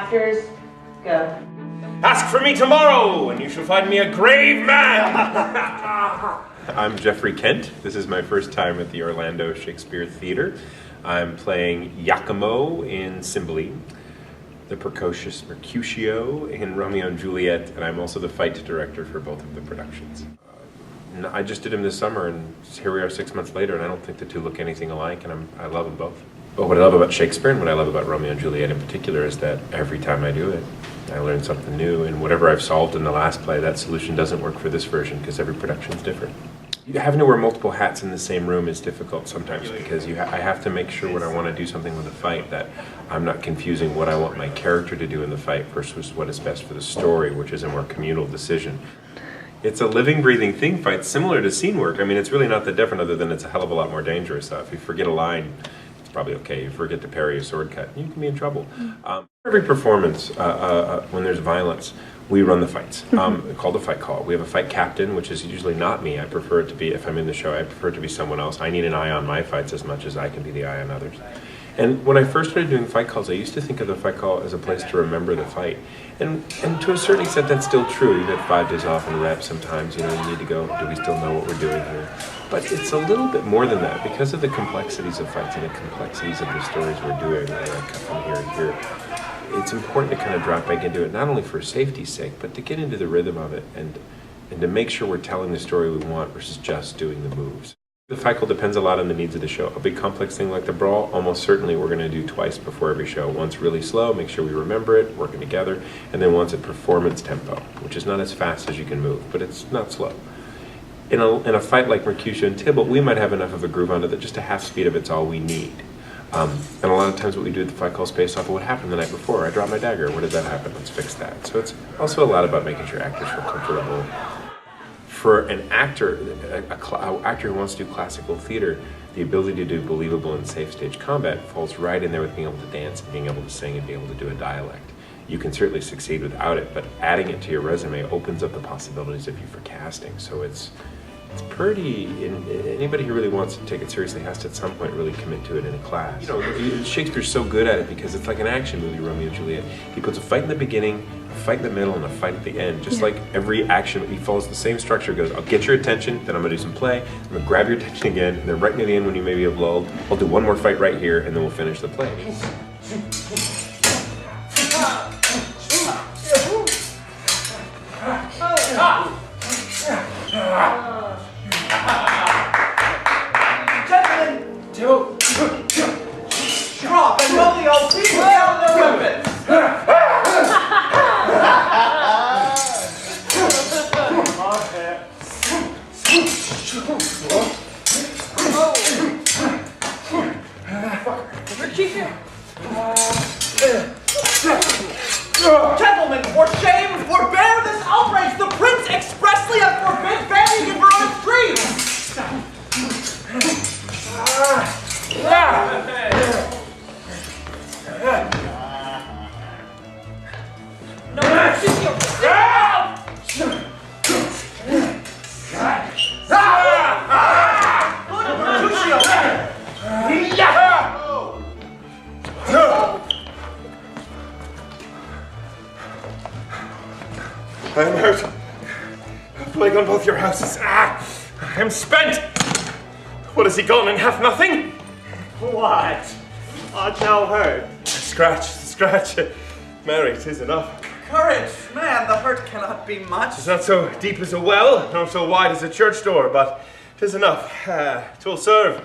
Actors, go. Ask for me tomorrow, and you shall find me a grave man! I'm Jeffrey Kent. This is my first time at the Orlando Shakespeare Theater. I'm playing Iachimo in Cymbeline, the precocious Mercutio in Romeo and Juliet, and I'm also the fight director for both of the productions. I just did him this summer, and here we are 6 months later, and I don't think the two look anything alike, and I love them both. But what I love about Shakespeare and what I love about Romeo and Juliet in particular is that every time I do it, I learn something new, and whatever I've solved in the last play, that solution doesn't work for this version because every production is different. Having to wear multiple hats in the same room is difficult sometimes because I have to make sure when I want to do something with a fight that I'm not confusing what I want my character to do in the fight versus what is best for the story, which is a more communal decision. It's a living, breathing thing fight, similar to scene work. I mean, it's really not that different other than it's a hell of a lot more dangerous. If you forget a line, it's probably okay. You forget to parry a sword cut, you can be in trouble. Every performance, when there's violence, we run the fights, called a fight call. We have a fight captain, which is usually not me. I prefer it to be, if I'm in the show, I prefer it to be someone else. I need an eye on my fights as much as I can be the eye on others. And when I first started doing fight calls, I used to think of the fight call as a place to remember the fight. And to a certain extent, that's still true. You get 5 days off in rep sometimes, you need to go, do we still know what we're doing here? But it's a little bit more than that. Because of the complexities of fights and the complexities of the stories we're doing, like from here to here, it's important to kind of drop back into it, not only for safety's sake, but to get into the rhythm of it and to make sure we're telling the story we want versus just doing the moves. The fight call depends a lot on the needs of the show. A big complex thing like the brawl, almost certainly we're going to do twice before every show. Once really slow, make sure we remember it, working together, and then once at performance tempo, which is not as fast as you can move, but it's not slow. In a fight like Mercutio and Tybalt, we might have enough of a groove on it that just a half speed of it's all we need. And a lot of times what we do at the fight call is based off of what happened the night before. I dropped my dagger, what did that happen? Let's fix that. So it's also a lot about making sure actors feel comfortable. For an actor, an actor who wants to do classical theater, the ability to do believable and safe stage combat falls right in there with being able to dance and being able to sing and being able to do a dialect. You can certainly succeed without it, but adding it to your resume opens up the possibilities of you for casting. So it's pretty, anybody who really wants to take it seriously has to at some point really commit to it in a class. Shakespeare's so good at it because it's like an action movie, Romeo and Juliet. He puts a fight in the beginning, a fight in the middle, and a fight at the end. Just like every action, he follows the same structure. Goes, I'll get your attention, then I'm gonna do some play, I'm gonna grab your attention again, and then right near the end when you maybe have lulled, I'll do one more fight right here, and then we'll finish the play. Drop and Romeo, please down their weapons! Gentlemen, for shame, forbear this outrage! The prince expressly hath forbid banning in Verona's streets! No, Mercutio! I am hurt. A plague on both your houses. I am spent. What, is he gone and hath nothing? What? Art thou hurt? Scratch. Mary, 'tis enough. Courage, man, the hurt cannot be much. 'Tis not so deep as a well, nor so wide as a church door, but 'tis enough. 'Twill serve.